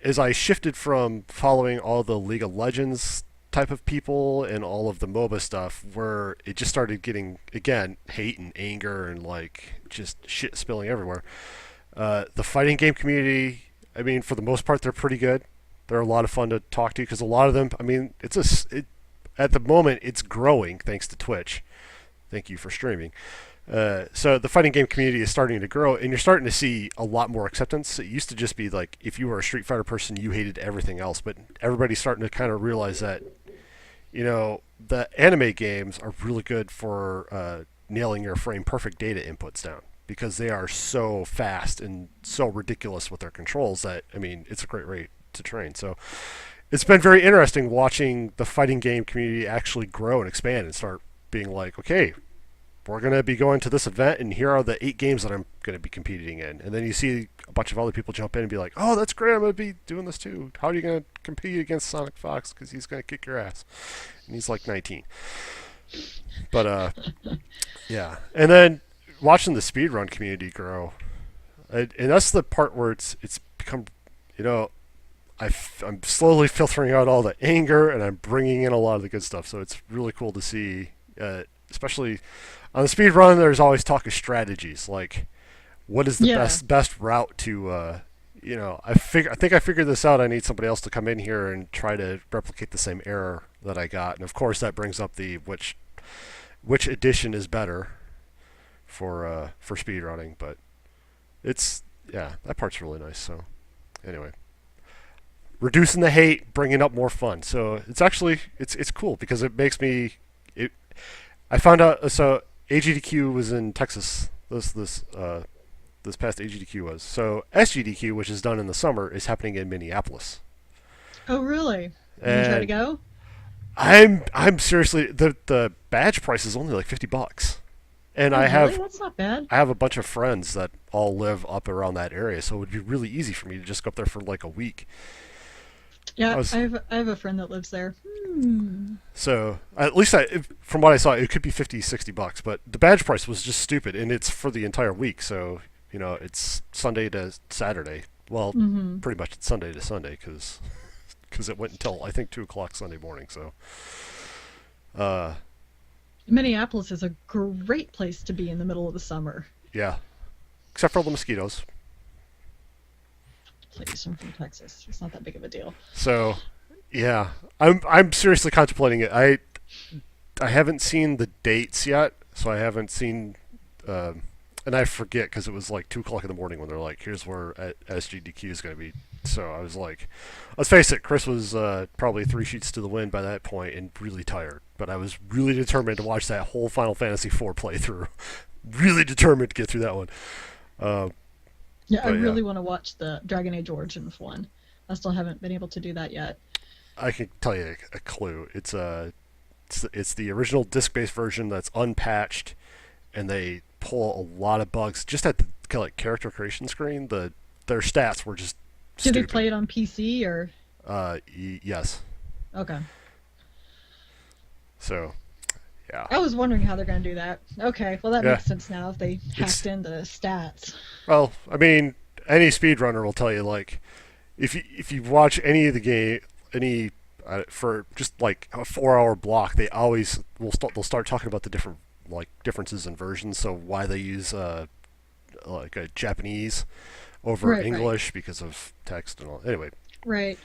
as I shifted from following all the League of Legends type of people and all of the MOBA stuff, where it just started getting again hate and anger and like just shit spilling everywhere. The fighting game community, I mean, for the most part, they're pretty good. They're a lot of fun to talk to because a lot of them, I mean, at the moment it's growing thanks to Twitch. Thank you for streaming. So the fighting game community is starting to grow, and you're starting to see a lot more acceptance. It used to just be like if you were a Street Fighter person, you hated everything else, but everybody's starting to kind of realize that the anime games are really good for nailing your frame perfect data inputs down because they are so fast and so ridiculous with their controls that I mean it's a great rate to train. So it's been very interesting watching the fighting game community actually grow and expand and start being like, okay, we're going to be going to this event, and here are the 8 games that I'm going to be competing in. And then you see a bunch of other people jump in and be like, oh, that's great, I'm going to be doing this too. How are you going to compete against Sonic Fox? Because he's going to kick your ass. And he's like 19. But, yeah. And then watching the speedrun community grow. And that's the part where it's become, you know, I'm slowly filtering out all the anger, and I'm bringing in a lot of the good stuff. So it's really cool to see, especially on the speed run. There's always talk of strategies, like what is the Yeah. best route to. I think I figured this out. I need somebody else to come in here and try to replicate the same error that I got, and of course that brings up the which edition is better for speed running. But it's yeah, that part's really nice. So anyway, reducing the hate, bringing up more fun. So it's actually it's cool because it makes me. I found out so AGDQ was in Texas. This past AGDQ was so SGDQ, which is done in the summer, is happening in Minneapolis. Oh, really? You gonna try to And go? I'm seriously the badge price is only like $50, and Oh, really? That's not bad. I have a bunch of friends that all live up around that area, so it would be really easy for me to just go up there for like a week. Yeah, I was I have a friend that lives there. Hmm. so at least from what I saw, it could be 50, $60, but the badge price was just stupid, and it's for the entire week. So it's Sunday to Saturday. Well, Mm-hmm. pretty much it's Sunday to Sunday because it went until I think 2 o'clock Sunday morning. So uh, Minneapolis is a great place to be in the middle of the summer. yeah, except for all the mosquitoes. Please, I'm from Texas. It's not that big of a deal. So yeah, I'm seriously contemplating it. I haven't seen the dates yet, so I haven't seen. And I forget because it was like 2 o'clock in the morning when they're like, "Here's where SGDQ is going to be." So I was like, let's face it, Chris was probably 3 sheets to the wind by that point and really tired. But I was really determined to watch that whole Final Fantasy IV playthrough. Really determined to get through that one. Uh, Yeah, I but yeah, really want to watch the Dragon Age Origins one. I still haven't been able to do that yet. I can tell you a clue. It's the original disc-based version that's unpatched, and they pull a lot of bugs just at the like character creation screen. Their stats were just Do they stupid. play it on PC or? Yes. Okay. So yeah, I was wondering how they're going to do that. Okay, well that yeah. makes sense now if they It's hacked in the stats. well, I mean, any speedrunner will tell you like if you watch any of the game, any for just like a 4 hour block, they always they'll start talking about the different like differences in versions. So why they use like a Japanese over Right, right, English because of text and all. Anyway, right.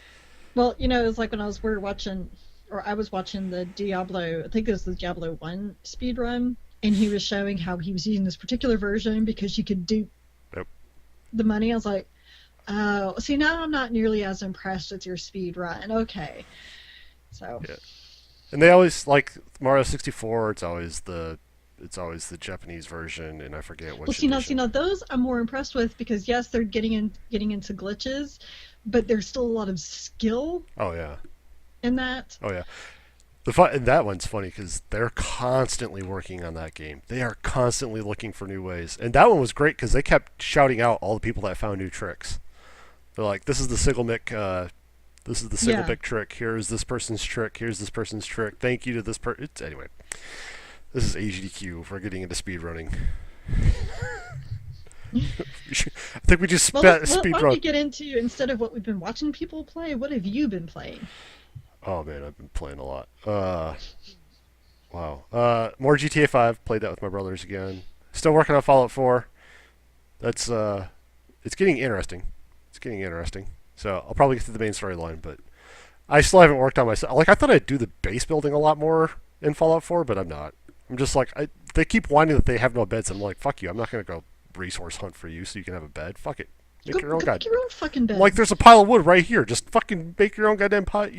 Well, you know, it was like when we were watching, or I was watching the Diablo, I think it was the Diablo 1 speed run, and he was showing how he was using this particular version because you could dupe yep, the money. I was like, oh, see, now I'm not nearly as impressed with your speed run. Okay. So, yeah. And they always like Mario 64. It's always the Japanese version, and I forget well, which see, edition. now those I'm more impressed with because yes, they're getting into glitches, but there's still a lot of skill Oh yeah, in that. oh yeah. And that one's funny because they're constantly working on that game. They are constantly looking for new ways, and that one was great because they kept shouting out all the people that found new tricks. They're like, "This is the Sigilmic. This is the Yeah. Sigilmic trick. Here's this person's trick. Here's this person's trick. Thank you to this person." Anyway, this is AGDQ. We're getting into speedrunning. I think we just Well, speed why don't we run. get into instead of what we've been watching people play, what have you been playing? Oh man, I've been playing a lot. Wow. More GTA 5. Played that with my brothers again. Still working on Fallout 4. That's it's getting interesting. It's getting interesting. So I'll probably get to the main storyline, but I still haven't worked on myself. Like I thought I'd do the base building a lot more in Fallout 4, but I'm not. I'm just like they keep whining that they have no beds. I'm like, fuck you. I'm not gonna go resource hunt for you so you can have a bed. Fuck it. Make your own Go make god. your own fucking I'm like, bed. there's a pile of wood right here. Just fucking make your own goddamn pile.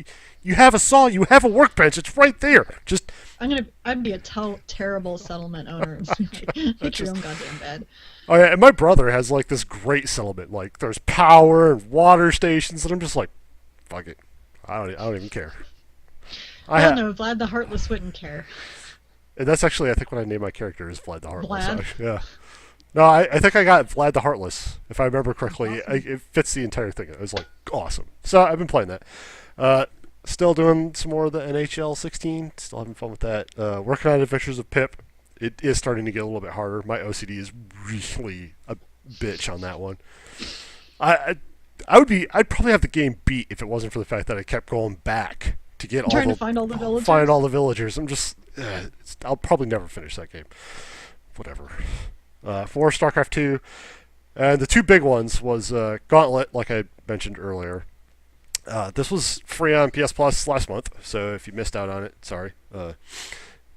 You have a saw. You have a workbench. It's right there. Just, I'd be a terrible settlement owner. Make your just. own goddamn bed. Oh yeah, and my brother has like this great settlement. Like there's power and water stations, and I'm just like, fuck it. I don't even care. I Oh have. no, Vlad the Heartless wouldn't care. And that's actually, I think, what I named my character is Vlad the Heartless. Vlad, Yeah. No, I think I got Vlad the Heartless, if I remember that's correctly. awesome. It fits the entire thing. It was like awesome. So I've been playing that. Uh, Still doing some more of the NHL 16. Still having fun with that. Working on Adventures of Pip. It is starting to get a little bit harder. My OCD is really a bitch on that one. I, I I'd probably have the game beat if it wasn't for the fact that I kept going back to get all Trying to the find all the find all villagers. the villagers. I'll probably never finish that game. Whatever. For StarCraft 2, and the two big ones was Gauntlet, like I mentioned earlier. This was free on PS Plus last month, so if you missed out on it, sorry.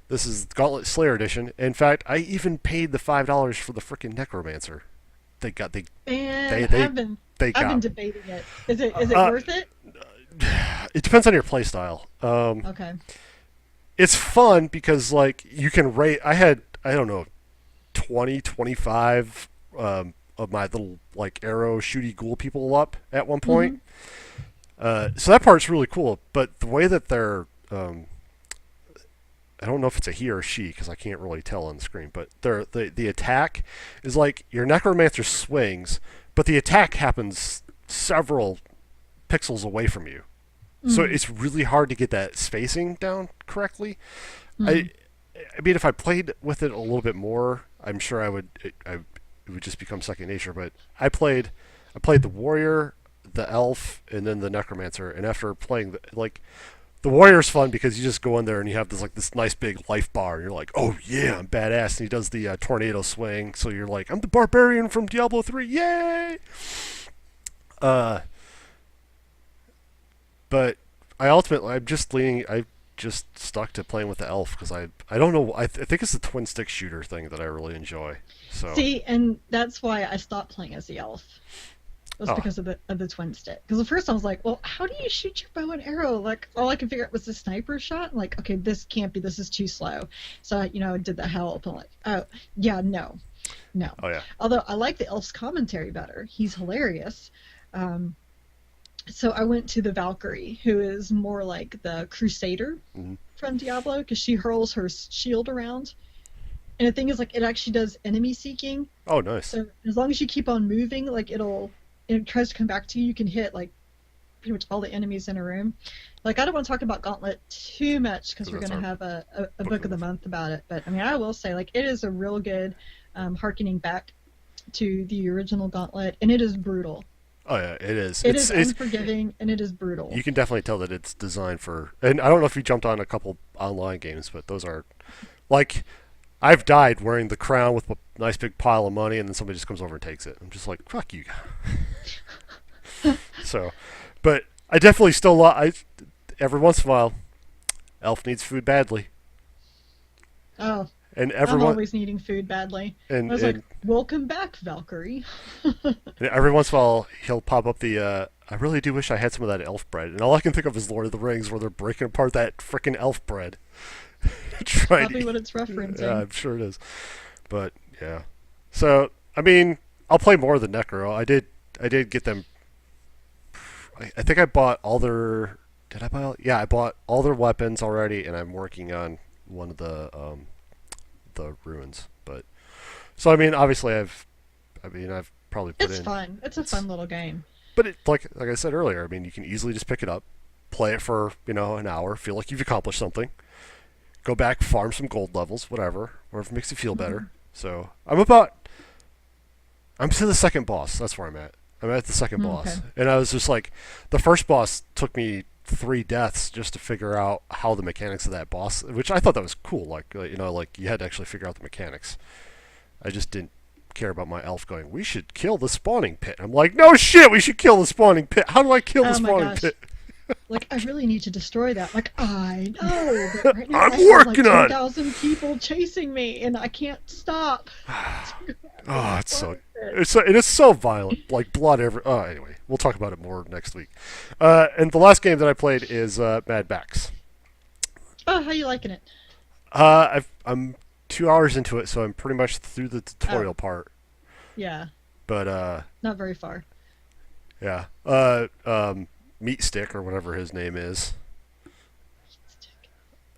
This is Gauntlet Slayer Edition. In fact, I even paid the $5 for the freaking Necromancer. They got And they they I've been got. debating it. Is it Uh, worth it? it depends on your playstyle. Okay. It's fun because like you can rate. I don't know 20, 25 of my little like arrow shooty ghoul people up at one Hmm. point. So that part's really cool. But the way that they're I don't know if it's a he or she because I can't really tell on the screen. But the attack is like your necromancer swings, but the attack happens several pixels away from you. So Mm, it's really hard to get that spacing down correctly. mm. I I mean, if I played with it a little bit more, I'm sure it would just become second nature. But I played the warrior, the elf, and then the necromancer. And after playing the warrior's fun because you just go in there and you have this nice big life bar. And you're like, oh yeah, I'm badass. And he does the tornado swing, so you're like, I'm the barbarian from Diablo 3, yay! Uh, but I'm just leaning. I just stuck to playing with the elf because I don't know. I think it's the twin stick shooter thing that I really enjoy. So See, and that's why I stopped playing as the elf. It was oh because of the twin stick. Because at first I was like, well, how do you shoot your bow and arrow? Like all I could figure out was the sniper shot. I'm like, okay, this can't be. This is too slow. So I did the help. I'm like, oh yeah, no, no. oh yeah. Although I like the elf's commentary better. He's hilarious. Um, so I went to the Valkyrie, who is more like the crusader Mm-hmm. from Diablo, because she hurls her shield around. And the thing is, like, it actually does enemy seeking. Oh nice. So as long as you keep on moving, like it tries to come back to you. You can hit like pretty much all the enemies in a room. Like I don't want to talk about Gauntlet too much because we're That's gonna our have a book of the month about it. But I mean, I will say like it is a real good harkening back to the original Gauntlet, and it is brutal. Oh yeah, it is. It is It's unforgiving and it is brutal. you can definitely tell that it's designed for. And I don't know if you jumped on a couple online games, but those are like I've died wearing the crown with a nice big pile of money, and then somebody just comes over and takes it. I'm just like, fuck you. So, but I definitely still I every once in a while, Elf needs food badly, Oh, and I'm always needing food badly. I was like, and welcome back, Valkyrie. every once in a while he'll pop up the. I really do wish I had some of that elf bread, and all I can think of is Lord of the Rings, where they're breaking apart that freaking elf bread. Trying Probably to, what it's referencing. yeah, I'm sure it is, but yeah. So I mean, I'll play more of the Necro. I did get them. I think I bought all their. Did I buy? Yeah, I bought all their weapons already, and I'm working on one of the ruins. But so I mean, obviously I've probably put It's in. fun. It's a It's fun little game. but it like I said earlier. I mean, you can easily just pick it up, play it for an hour, feel like you've accomplished something, go back, farm some gold levels, whatever makes you feel Hmm. better. So I'm to the second boss. That's where I'm at. I'm at the second Okay. boss, and I was just like, the first boss took me 3 deaths just to figure out how the mechanics of that boss, which I thought that was cool. Like you had to actually figure out the mechanics. I just didn't care about my elf going, we should kill the spawning pit. I'm like, no shit, we should kill the spawning pit. How do I kill the Oh my spawning gosh. pit? Like, I really need to destroy that. Like, I know, but right now I'm I have like working on it. 10,000 people chasing me and I can't stop. Oh, it is so violent, like blood every. Oh, anyway, we'll talk about it more next week. And the last game that I played is Mad Max. Oh, how you liking it? I'm 2 hours into it, so I'm pretty much through the Oh, tutorial part. yeah, But not very far. yeah, Meat Stick or whatever his name is.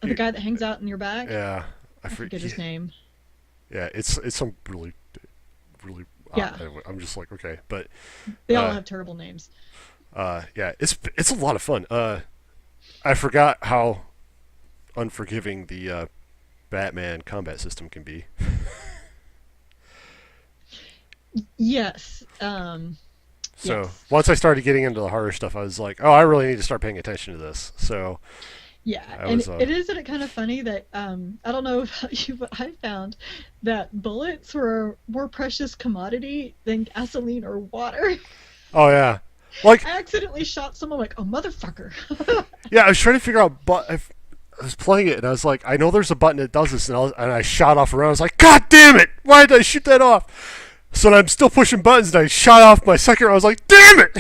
Oh, the guy that hangs out in your bag? Yeah, I forget his name. yeah, it's some really. Yeah, Anyway, I'm just like okay, but they all uh, have terrible names. yeah, it's a lot of fun. I forgot how unforgiving the Batman combat system can be. Yes, So yes. once I started getting into the harder stuff, I was like, oh, I really need to start paying attention to this. So Yeah, I and was isn't it kind of funny that I don't know about you, but I found that bullets were a more precious commodity than gasoline or water. oh yeah, like I accidentally shot someone like, oh motherfucker. yeah, I was trying to figure out, but I was playing it and I was like, I know there's a button that does this, and I shot off around. I was like, God damn it! Why did I shoot that off? So I'm still pushing buttons, and I shot off my second. I was like, damn it!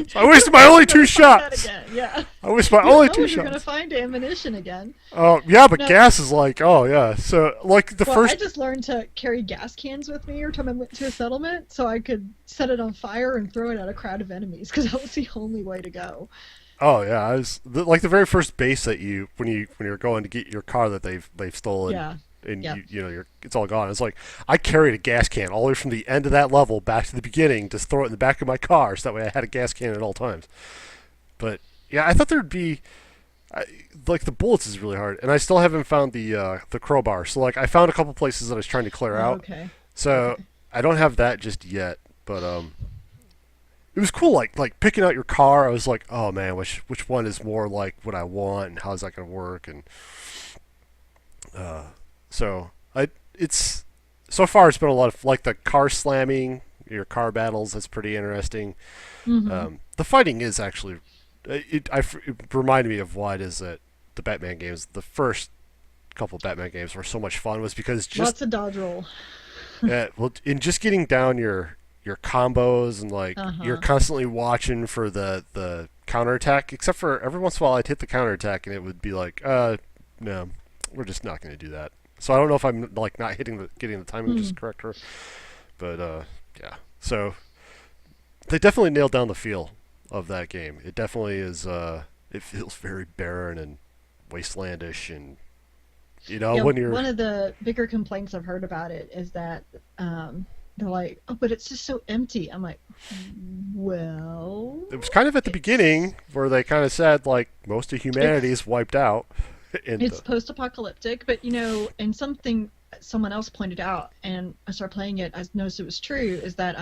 So I wasted my You're only never two gonna find that shots. again. Yeah, I wasted my you don't only know two when you're gonna shots. find ammunition again. Oh yeah, but No, gas is like, oh yeah. So like the well, I first, just learned to carry gas cans with me every time I went to a settlement, so I could set it on fire and throw it at a crowd of enemies because that was the only way to go. oh yeah, like the very first base that when you're going to get your car that they've stolen, Yeah, and yeah. it's all gone. It's like I carried a gas can all the way from the end of that level back to the beginning, just throw it in the back of my car, so that way I had a gas can at all times. But Yeah, I thought there'd be I, like the bullets is really hard, and I still haven't found the crowbar. So like I found a couple places that I was trying to clear Oh, out. okay. So Okay. I don't have that just yet, but it was cool. Like picking out your car. I was like, oh man, which one is more like what I want, and how's that gonna work? And uh, so I it's so far it's been a lot of like the car slamming, your car battles. That's pretty interesting. Hmm. The fighting is actually it reminded me of why it is that the Batman games, the first couple of Batman games, were so much fun was because just Lots of dodge roll. well in just getting down your combos and like you're Uh-huh. constantly watching for the counterattack. Except for every once in a while, I'd hit the counterattack and it would be like, no, we're just not going to do that. So I don't know if I'm like not getting the timing Hmm. just correct, or, but yeah. So they definitely nailed down the feel of that game. It definitely is. It feels very barren and wastelandish, and Yeah, when you're. one of the bigger complaints I've heard about it is that they're like, "Oh, but it's just so empty." I'm like, "Well, It was kind of at the it's beginning where they kind of said like most of humanity it's is wiped out, and it's post-apocalyptic, but and something someone else pointed out, and I started playing it, I noticed it was true, is that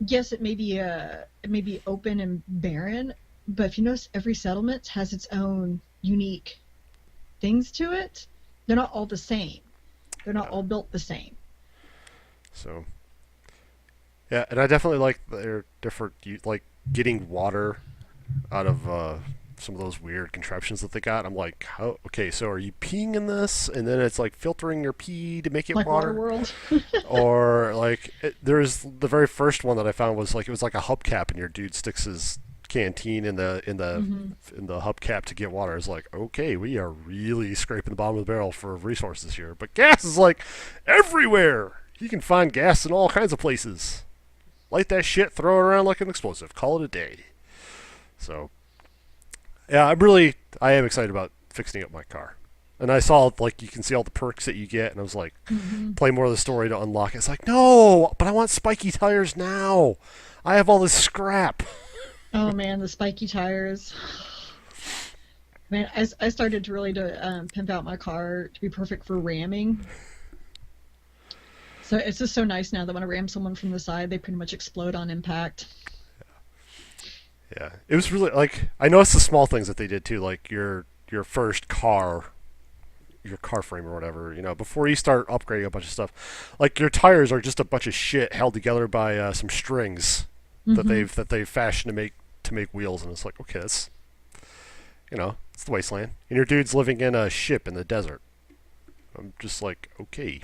yes, it may be open and barren, but if you notice, every settlement has its own unique things to it. They're not all the same. They're not yeah. all built the same. So yeah, and I definitely like their different like getting water out of some of those weird contraptions that they got. I'm like, how? Okay, so are you peeing in this, and then it's like filtering your pee to make it Like water, Waterworld. or like there's the very first one that I found was like it was like a hubcap, and your dude sticks his canteen Hmm. in the hubcap to get water. It's like, okay, we are really scraping the bottom of the barrel for resources here, but gas is like everywhere. You can find gas in all kinds of places. Light that shit, throw it around like an explosive, call it a day. So yeah, I am excited about fixing up my car. And I saw like you can see all the perks that you get, and I was like, Hmm. play more of the story to unlock it. It's like, no, but I want spiky tires now. I have all this scrap. Oh man, the spiky tires. Man, I started to really to pimp out my car to be perfect for ramming. So it's just so nice now that when I ram someone from the side, they pretty much explode on impact. Yeah, it was really like I noticed the small things that they did too, like your first car, your car frame or whatever. Before you start upgrading a bunch of stuff, like your tires are just a bunch of shit held together by some strings Hmm. that they've fashioned to make wheels, and it's like, okay, that's it's the wasteland, and your dude's living in a ship in the desert. I'm just like, okay,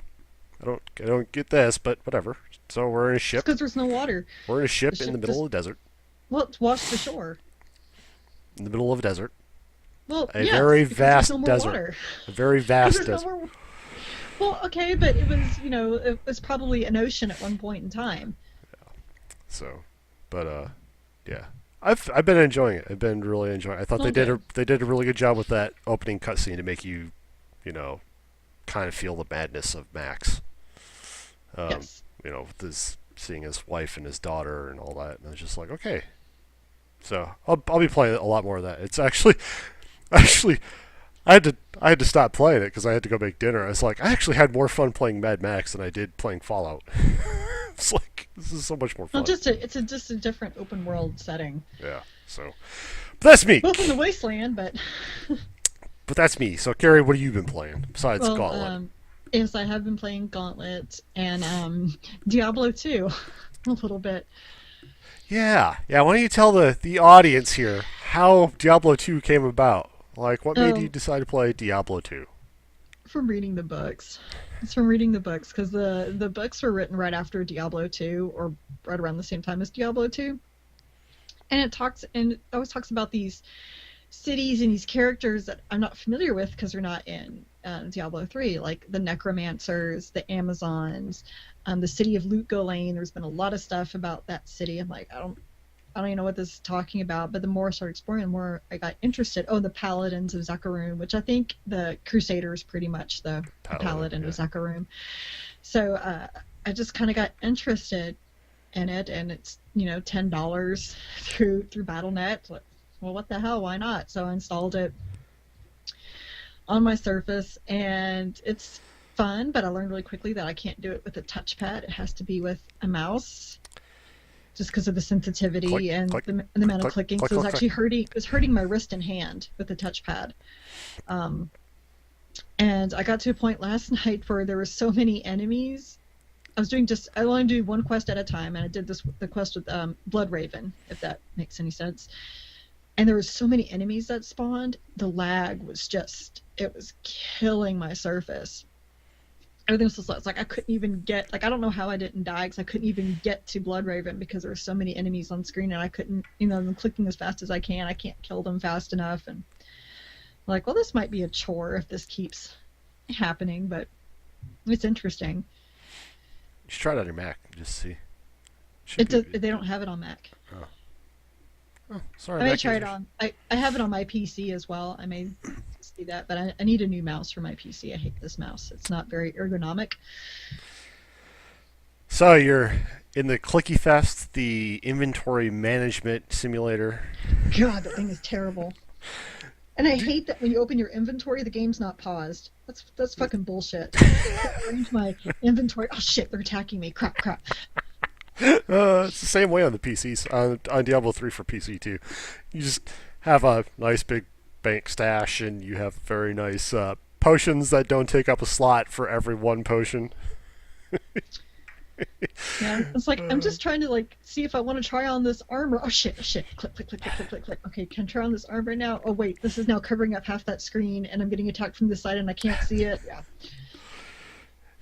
I don't get this, but whatever. So we're in a It's ship. because there's no water. We're in a The ship in the ship middle just of the desert. well, it's washed the shore. In the middle of a desert. Well, A very yes, because there's no vast more desert. water. A very Because vast there's no desert. more. Well, okay, but it was it was probably an ocean at one point in time. So, but yeah, I've been enjoying it. I've been really enjoying it. I thought Well, good. they did a really good job with that opening cutscene to make you, you know, kind of feel the madness of Max. Um, Yes. with his seeing his wife and his daughter and all that, and I was just like, okay. So I'll be playing a lot more of that. It's actually actually I had to stop playing it because I had to go make dinner. I was like, I actually had more fun playing Mad Max than I did playing Fallout. It's like this is so much more Well, fun. just a different open world setting. Yeah. So, but that's me. Both in the wasteland, but But that's me. So, Carrie, what have you been playing besides well, Gauntlet? yes, I have been playing Gauntlet and Diablo 2 a little bit. Yeah, yeah. Why don't you tell the audience here how Diablo 2 came about? Like, what made you Um, decide to play Diablo 2? from reading the books. It's from reading the books because the books were written right after Diablo 2 or right around the same time as Diablo 2. And it always talks about these cities and these characters that I'm not familiar with because they're not in Diablo 3, like the Necromancers, the Amazons, the city of Loot Ghislaine. There's been a lot of stuff about that city. I'm like, I don't even know what this is talking about. But the more I started exploring, the more I got interested. Oh, the Paladins of Zakarum, which I think the Crusader is pretty much the Paladin, Paladin of yeah. Zakarum. So I just kind of got interested in it, and it's $10 through BattleNet. well, what the hell? Why not? So I installed it on my Surface, and it's fun. But I learned really quickly that I can't do it with a touchpad. It has to be with a mouse, just because of the Click, sensitivity and click, the click, amount of click, clicking. click, So it was click, click. actually hurting. It was hurting my wrist and hand with the touchpad. Um, and I got to a point last night where there were so many enemies. I only do one quest at a time, and I did the quest with Blood Raven, if that makes any sense. And there was so many enemies that spawned. The lag was just, it was killing my Surface. Everything was just it's like I couldn't even get, like, I don't know how I didn't die, because I couldn't even get to Blood Raven because there were so many enemies on screen, and I couldn't, I'm clicking as fast as I can. I can't kill them fast enough, and like, well, this might be a chore if this keeps happening, but it's interesting. You should try it on your Mac and just see. Should It does, be. they don't have it on Mac. Oh, oh sorry, I may Mac try it users. on. I have it on my PC as well. I may see that, but I need a new mouse for my PC. I hate this mouse. It's not very ergonomic. So you're in the Clicky Fest, the inventory management simulator. God, that thing is terrible. And I hate that when you open your inventory, the game's not paused. That's fucking bullshit. I can't arrange my inventory. Oh shit, they're attacking me. Crap, crap. It's the same way on the PCs, on Diablo 3 for PC too. You just have a nice big bank stash, and you have very nice potions that don't take up a slot for every one potion. Yeah, it's like I'm just trying to like see if I want to try on this armor. Oh shit, oh shit. Click, click, click, click, click, click, click. Okay, can I try on this armor now? Oh wait, this is now covering up half that screen, and I'm getting attacked from this side, and I can't see it. Yeah.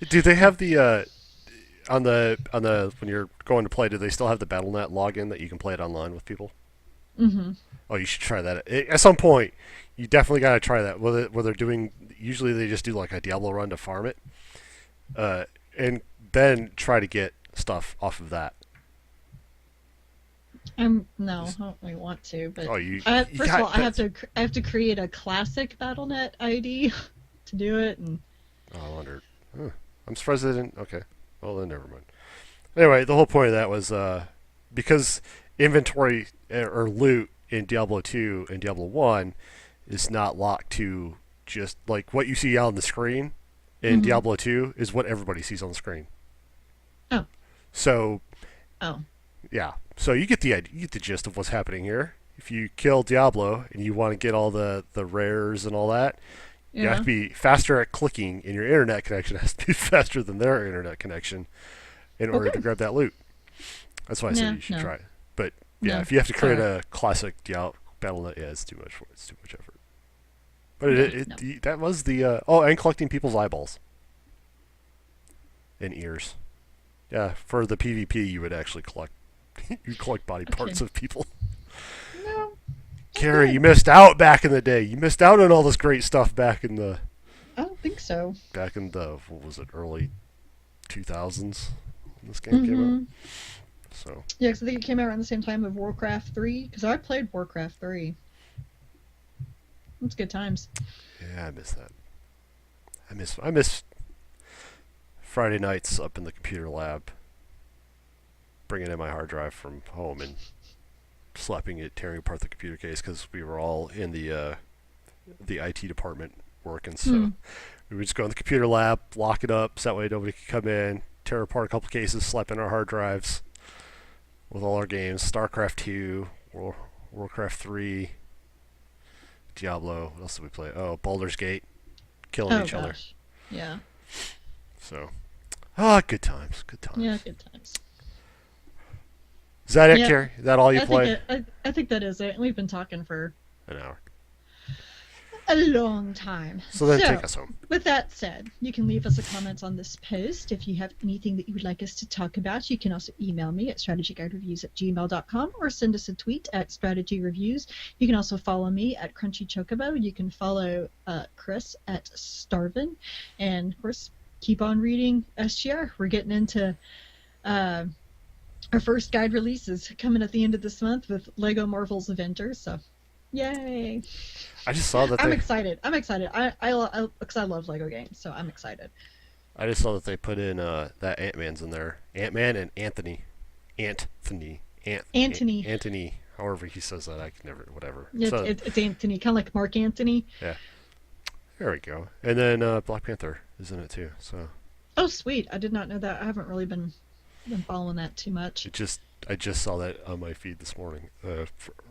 Do they have the on the when you're going to play? Do they still have the BattleNet login that you can play it online with people? Mm-hmm. Oh, you should try that at some point. You definitely got to try that. Whether they're doing, usually they just do like a Diablo run to farm it, and then try to get stuff off of that. No, I don't really want to, but Oh, you, you first of all, got that. I have to create a classic BattleNet ID to do it, and Oh, I wonder. Huh. I'm surprised they didn't. Okay. Well, then never mind. Anyway, the whole point of that was because inventory or loot in Diablo 2 and Diablo 1 is not locked to just like what you see on the screen in mm-hmm. Diablo 2 is what everybody sees on the screen. Oh, So, oh, yeah. So you get the idea, you get the gist of what's happening here. If you kill Diablo and you want to get all the rares and all that, you have yeah, to be faster at clicking, and your internet connection has to be faster than their internet connection in order to okay, grab that loot. That's why I said yeah, you should no, try it. But yeah, no, if you have to create sorry, a classic Diablo BattleNet, yeah, it's too much for it. It's too much effort. But yeah, no. that was the oh, and collecting people's eyeballs and ears. Yeah, for the PvP, you would actually collect you collect body parts Okay, of people. no, I'm Carrie, you good. missed out back in the day. You missed out on all this great stuff I don't think so. back in the what was it, early 2000s when this game came out. Mm-hmm. So Yeah, because I think it came out around the same time of Warcraft 3. Because I played Warcraft 3. It's good times. yeah, I miss that. I miss Friday nights up in the computer lab, bringing in my hard drive from home and slapping it, tearing apart the computer case because we were all in the IT department working. So Mm. we would just go in the computer lab, lock it up, so that way nobody could come in, tear apart a couple cases, slap in our hard drives with all our games: StarCraft 2, Warcraft 3, Diablo. What else did we play? Oh, Baldur's Gate, killing Oh each other. gosh. Yeah. So, ah, good times, good Yeah, times. good times. Is that it, Yeah, Carrie? Is that all you play? I think that is it. We've been talking for An hour. a long time. So then take So, us home. with that said, you can leave us a comment on this post. If you have anything that you would like us to talk about, you can also email me at strategyguidereviews@gmail.com or send us a tweet at strategyreviews. You can also follow me at Crunchy Chocobo. You can follow Chris at Starvin. And, of course, keep on reading SGR. We're getting into uh, our first guide releases coming at the end of this month with Lego Marvel's Avengers. So, yay! I just saw that I'm they. excited. I'm excited. Because I love Lego games, so I'm excited. I just saw that they put in that Ant Man's in there. Ant Man and Anthony. Anthony. Antony. Anthony however he says that, I can never, whatever. Yeah, So it's Anthony, kind of like Mark Anthony. yeah, there we go. And then Black Panther is in it too. So Oh, sweet! I did not know that. I haven't really been following that too much. I just saw that on my feed this morning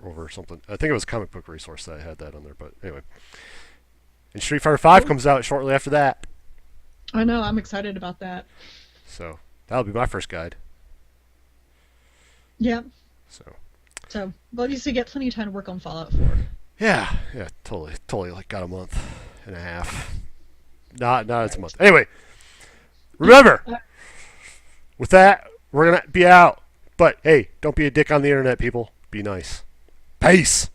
over something. I think it was Comic Book Resource that had that on there. But anyway, and Street Fighter Five Cool. comes out shortly after that. I know. I'm excited about that. So that'll be my first guide. Yeah. So So, well, at least you get plenty of time to work on Fallout 4. yeah, totally. Like got a month and a half. Not as a month. Anyway, remember Uh, with that we're gonna be out. But hey, don't be a dick on the internet, people. Be nice. Peace.